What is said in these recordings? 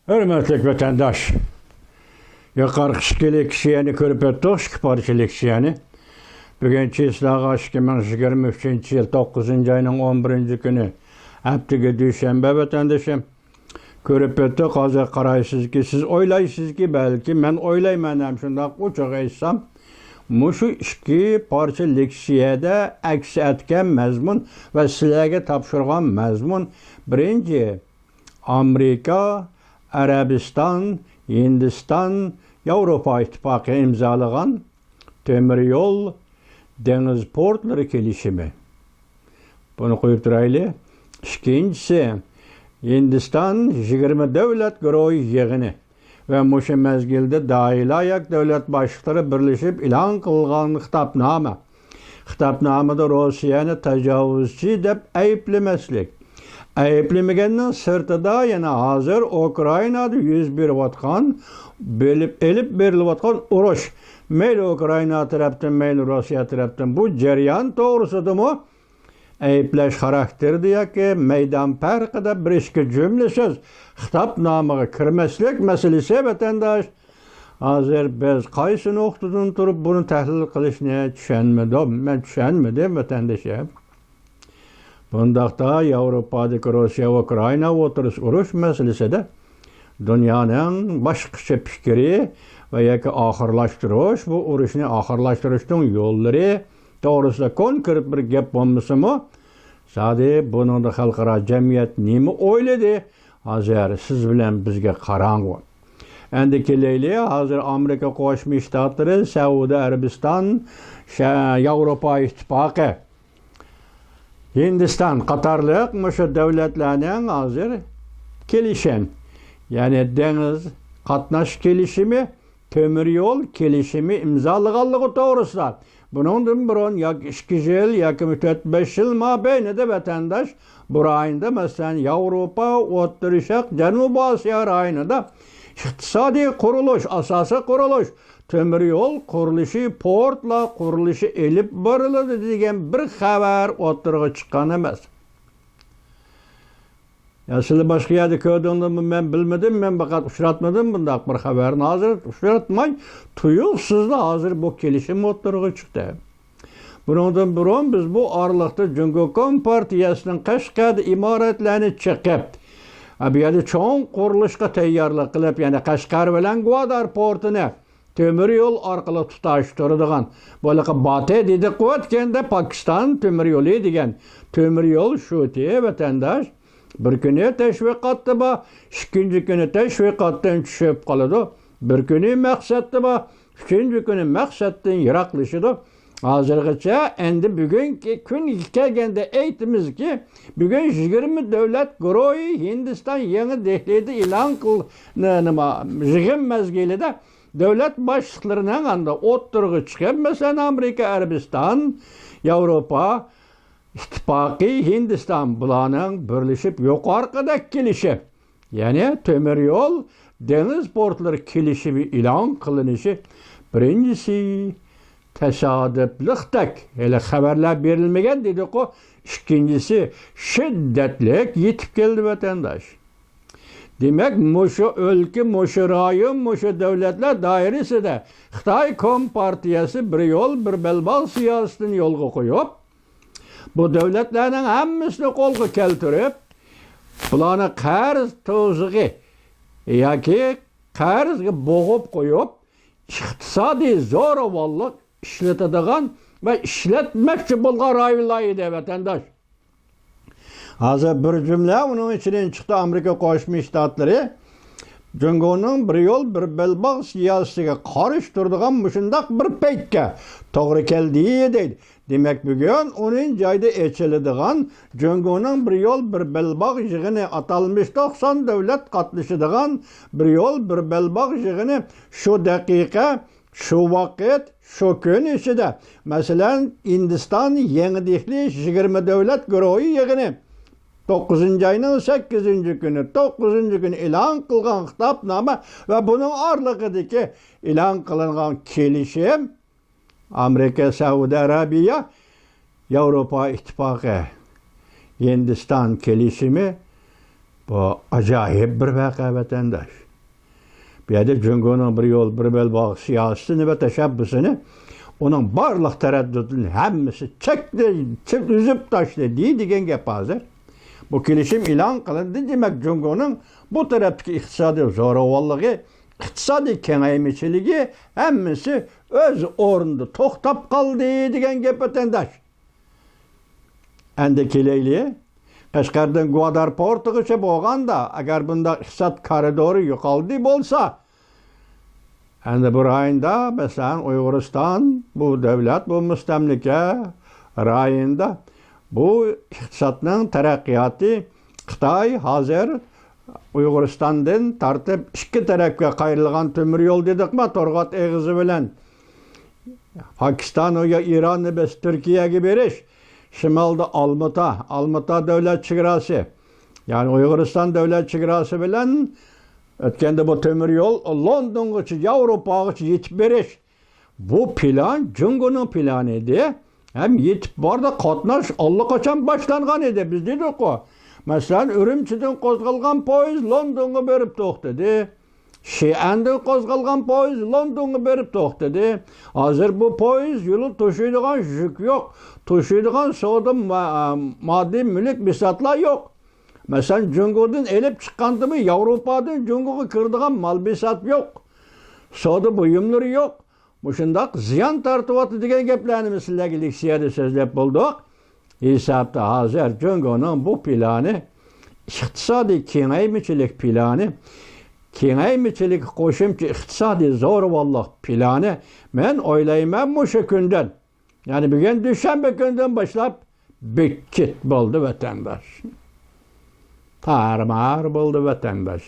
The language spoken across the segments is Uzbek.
Hürmetlik vatandaş, yukarı kişiyeni körüp ettik, şıkparçılık kişiyeni. Bugün Çislağa 2023 yıl 9. ayının 11. günü haftaga düşenbe vatandaşım. Körüp ettik, hazır qaraysız ki, siz oylaysız ki belki, men oylayman hem şundaq uçuq eysam, muşu iki parça leksiyada aks etken mezmun ve sizlerge tapşırgan mezmun. Birinci, Amerika, Arabistan, Hindistan, Avrupa İttifakı imzalagan temir yol, deniz portları kelişimi. Bunu koyup duraylı. İkincisi, Hindistan 20 devlet güruhu yığını ve muşu mezgilde dahil ayak devlet başlıkları birleşip ilan kılgan kitapname. Kitapnamada Rusya'nı tecavüzçi dep ayıplemeslik. Ayıplemegenden sırtıda yana hazır Ukrayna'da 101 vatkan elip berilip vatkan uruş. Meyli Ukrayna taraftan, meyli Rusya taraftan bu ceryan doğrusudur mu? Ayıplaş karakterdi ya ki meydan farkıda bir işki cümle söz kitapnamıga kirmeslik meselesi vatandaş. Hazır biz kaysını oqtudun turup bunu tahlil qilishni tushunmadim. Men tushunmadim vatandaşım. Bundaqda Avrupadagi Rossiya va Ukraina o'tirish urush meselesida dunyoning boshqacha fikri va yoki oxirlashtirish, bu urushni oxirlashtirishning yo'llari to'g'risida konkret bir gap bo'lmasimi? Sadi buningda xalqaro jamiyat nima o'yladi? Hozir siz bilan bizga qarang. Endi kelayli, hozir Amerika Qo'shma Shtatlari, Saudiya Arabiston, Yevropa İttifaqı, Hindistan qatarlıq muşu devletlerinin hazır kelişen, yani deniz qatnaş kelişimi, temir yol kelişimi imzalaganlığı doğrusunda. Bunun burun yak 2 yıl, yak 4-5 yıl mabeyinde vatandaş bu rayında mesela Avrupa, Orta Şark, Cenubi Asya rayında iktisadi kuruluş, asası kuruluş, temir yol kuruluşu, portla kuruluşu elip barıladı degen bir haber oturğa çıkan emas. Ya siz başka yerde köydüğünde ben bilmedim, ben fakat uçratmadım bunda bir haberini hazır uçratmay, tuyuksuz da hazır bu kelişim oturğa çıktı. Bundan burun biz bu aralıkta Cumhuriyet Partiyasının Qashqar imaratlarını çıkıp, bu yerda çoğun kuruluşga tayyorlik qilib, yani Qashqar bilan Gwadar portini temir yol orqali tutashtiradigan, bo'laqa Batı dedik o'tganda Pokiston temir yo'li degan temir yo'l shu te vatandaş bir kuni tashviqotda bu, ikkinchi kuni tashviqotdan tushib qoladi. Bir kuni maqsadda bu, ikkinchi kuni maqsaddan yiroqlashadi. Hozirgacha endi bugungi kun kelganda aytamiz ki bugün 20 devlet guruhu Hindistan Yeni Delhi'de ilan nima yig'in mezgilida devlet başlıklarının anda o'ttirg'i chiqib, mesela Amerika, Arabiston, Avrupa İttifaqı, Hindistan bularning birleşip yuqorqida kelişi, yani temir yol, deniz portları kelişimi ilan qilinishi birincisi tesadüflüktek, hele haberler verilmegen dedik o. İkincisi şiddetlik yetip geldi vatandaş. Demek muşu ülke, muşu rayın, muşu devletler dairesi de Xitay Kompartiyası bir yol, bir belbal siyasetini yolga koyup, bu devletlerin hemmisini kolga keltirip, bularni qarz to'zig'i yoki qarzga bo'g'ib qo'yib, iqtisodiy zo'ravonlik işletadigan ve işletmekçi bulgar rayonları vatandaş. Hazır bir cümle onun içinden çıktı Amerika Qo'shma Shtatlari Cumhuriyet'nin bir yol bir belbağ siyasetiga qarıştırdıgan muşundaq bir paytga to'g'ri keldi deydi. Demek bugün onun joyida echiladigan Cumhuriyet'nin bir yol bir belbağ yig'ini atalmış 90 devlet qatnashadigan bir yol bir belbağ yig'ini şu daqiqa, şu vakit, şu gün içinde mesela Hindistan Yeni Delhi 20 devlet güruhu yig'ini 9. ayının 8. günü 9. günü ilan kılgan kitapname ve bunun arlıqıdaki ilan kılıngan kelişim Amerika, Saudiya Arabiya, Avrupa İttifakı, Hindistan kelişimi Bu acayip bir vaka vatandaş. Bir yerde Cungo'nun bir yol, bir belbağ siyasini ve teşebbüsünü onun barlıq tereddütünün hemmisi çekti, üzüp taştı diyen gep hazır. Bu kilişim ilan kılındı demek Cungo'nun bu taraftaki iktisadi zoravallığı, iktisadi kengaymiçiliği hemmisi öz orunda toktap kaldı diyen gep vatandaş. Endekileyliği Qashqardan Guadar portuğuça boğanda, agar bunda iqtisad koridoru yo'qoldi bo'lsa, endi bu rayonda, mesela Uyg'uriston, bu devlet, bu mustamlika rayonda, bu iqtisadning taraqqiyoti Xitoy hozir Uyg'uristondan tartib ikki tarafga qayrilgan temir yo'l dedikmi, Torg'at eg'izi bilan Pakiston va Ironni biz Turkiyaga berish. Şimalda Almata devlet çigrası. Yani Uyg'uriston devlet çigrası bilen ötkende bu temir yol London'a, Avrupa'ya yetip beriş. Bu plan Cungo'nun planı idi. Hem yetip barda katnaş allaqachon başlangan edi. Biz dedik o. Mesela Ürümçi'den qo'zg'algan poyez London'a berip to'xtadi. Şian'dan qo'zg'algan poyez London'a berip to'xtadi. Hozir bu poyez yo'li to'shiydigan yük yok. To'shiydigan savdo maddi mülk bisatlar yok. Mesela Cungo'dan elip çıkkandımı Avrupa'dan Cungo'ya kırdıgan mal bisat yok. Savdo buyumları yok. Bu şundak ziyan tartıvatı diyen geplerini sizlerle liksiyede sözlep bulduk. Hesapta hazır Cungo'nun bu planı, iktisadi kengaymiçilik planı, kengaymiçilik qo'shimcha iqtisodiy zo'ravonlik planı, men o'ylayman mushu kundan, yani bugün dushanba kundan boshlab bekit bo'ldi vatandaş. Tarmar bo'ldi vatandaş.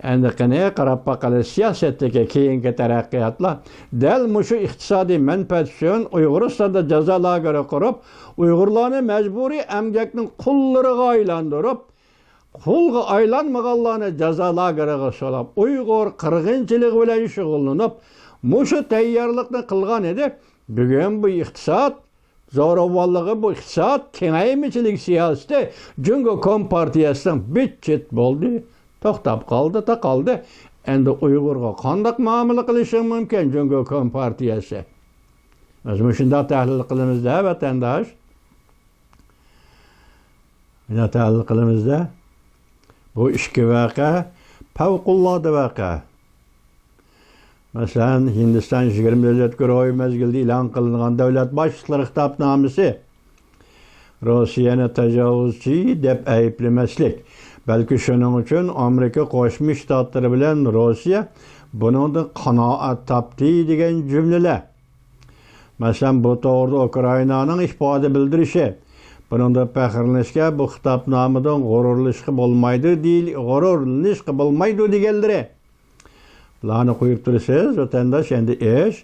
Endi qanday qarab baqali siyosatdagi keyingi taraqqiyotlar dal mushu iqtisodiy manfaat uchun Uyg'uristonda jazo lageri qurib, Uyg'urlarni majburiy emgakning qullariga aylantirib, qulga aylanmaganlarni jazo lageriga solib, Uyg'ur qirg'inchiligi bilan shug'ullanib, mushu tayyorlikni qilgan edi. Bugun bu iqtisod zo'ravonligi, bu iqtisod kengaymichilik siyosati Jungo Kompartiyasidan bitchit bo'ldi. To'xtab qoldi, taqaldi. Endi Uyg'urga qanday muomala qilishi mumkin Jungo Kompartiyasi? Biz shunday tahlil qilamizda vatandosh. Mana tahlil qilamizda. Bu ishki vaqa favqulodda vaqa. Masalan, Hindiston 24 guruhi mezgilda e'lon qilingan davlat boshliqlari xitobnomasi Rossiyani tajovuzchi deb ayblamaslik. Belki şunun için Amerika Qo'shma Shtatlari bilan Rossiya buningdan qanoat topdi degan jumlalar. Masalan, bu to'g'rida Ukrainaning ifoda bildirishi. Buningda faxrlanishga, bu xitobnomadan g'ururlanishga bo'lmaydi deganlari. Bularni qo'yib tursiz, vatandosh endi ish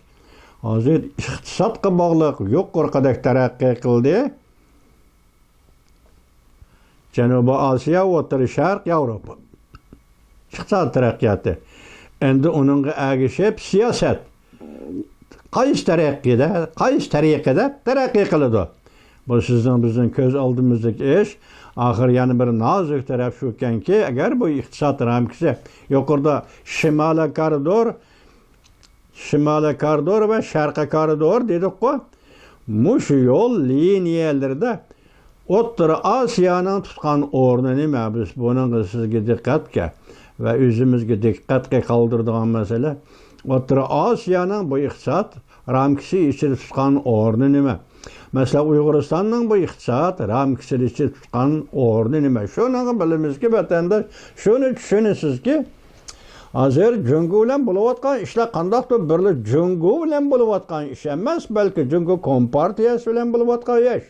hozir iqtisodga bog'liq yuqori taraqqiy qildi. Janubiy Osiyo, O'rta Sharq, Yevropa. Iqtisod taraqqiyoti. Endi uningga ergashib siyosat qaysi tariqada taraqqiy qiladi. Bu sizning bizning ko'z oldimizdagi ish. Axir yana bir nozik taraf shu ekanki, agar bu iqtisod ramkasi yuqorida shimoliy koridor va sharqiy koridor dedik-ku. Mush yo'l liniyalarida O'rta Osiyoning tutgan o'rni nima? Biz buning sizga diqqatga va o'zimizga diqqatga qoldiradigan masala, O'rta Osiyoning bu iqtisod ramkasi ichida tutgan o'rni nima? Mesela Uyg'uristonning bu iqtisod ramkasi ichida tutgan o'rni nima? Shuni bilamizki, vatandosh, shuni tushunasizki, hozir Jungo bilan bo'layotgan ishlar qandaqdir birli Jungo bilan bo'layotgan ish emas, balki Jungo Kompartiyasi bilan bo'layotgan ish.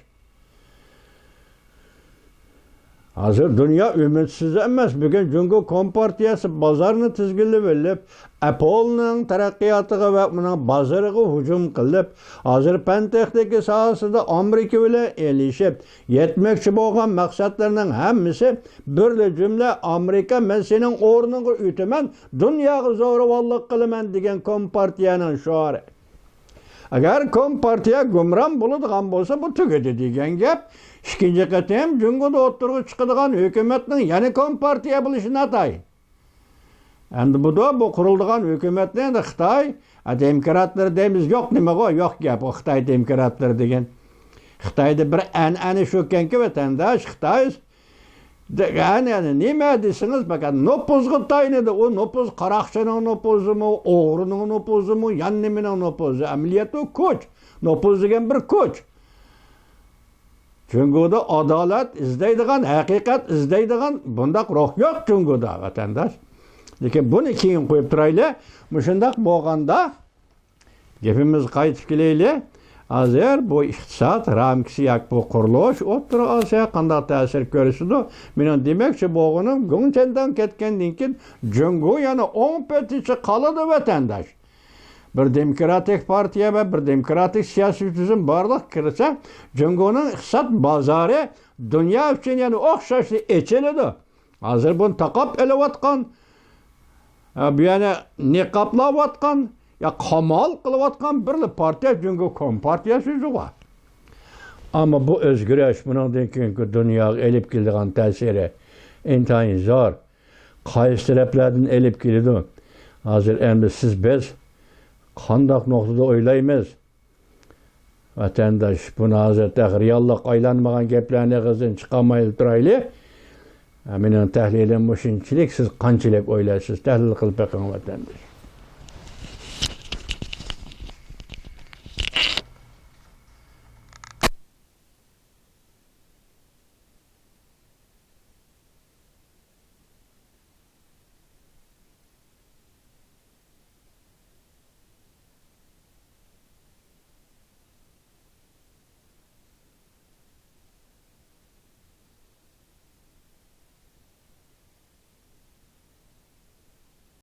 Hazır dünya ümitsiz emas. Bugün Jungo Kompartiyasi bozorni tizginlab olib, Apple'ning taraqqiyotiga va uning bozoriga hujum qilib, hozir fan texnika sohasida Amerika bilan elishib, yetmoqchi bo'lgan maqsadlarning hammasi birli jumla Amerika men sening o'rningga o'taman, dunyoga zo'ravonlik qilaman degan Kompartiyaning shiori. Agar Kompartiya gumron bo'ladigan bo'lsa, bu tugadi degan gap. Ikkinchi qatam Jungoda o'tirib chiqadigan hukumatning yana Kompartiya bo'lishini atayin. Endi bu qurildigan hukumatni endi Xitoy demokratlar deymiz, yo'q nimaga yo'q gap, o Xitoy demokratlar degan. Xitoyda bir an'ana shukanki vatandosh Xitoy yani nima desiniz bakın nopuzga tayinadi, o nopuz qaraqchining nopuzimi, o'g'rining nopuzimi, yannimining nopuzi, amaliyotda kuch. Nopuz degan bir kuch. Jungoda adolat izlaydigan, haqiqat izlaydigan bundaq ruh yo'q Jungoda vatandosh. Lekin buni keyin qo'yib turaylik. Mushundaq bo'lganda gapimiz qaytib kelaylik. Hozir bu iqtisod ramkasi yak bu qurilish O'rta Osiyo qanday ta'sir ko'rsatdi? Men demoqchi bo'lganim, G'unchandan ketgandan keyin Jungo yana 15-chi qoladi vatandosh. Bir demokratik partiya va bir demokratik siyosiy tuzum borliq kirsa, Jungoning iqtisod bozori dunyo uchun yana o'xshashli echiladi. Hozir buni taqab elayotgan, bu yana niqoblayotgan, ya qamal qilayotgan bir partiya Jungo Kompartiyasi var. Ama bu o'zgarish bundan keyingi dunyoga elib keladigan ta'siri intayin zo'r. Qaysi taraflardan elib keladi? Hozir endi siz biz qandoq nuqtada o'ylaymiz? Vatandosh buni hozirda reallik aylanmagan gaplarni og'zidan chiqarmay turaylik. Mening tahlilim shunchalik, siz qanchalik o'ylaysiz? Tahlil qilib beqing vatandosh.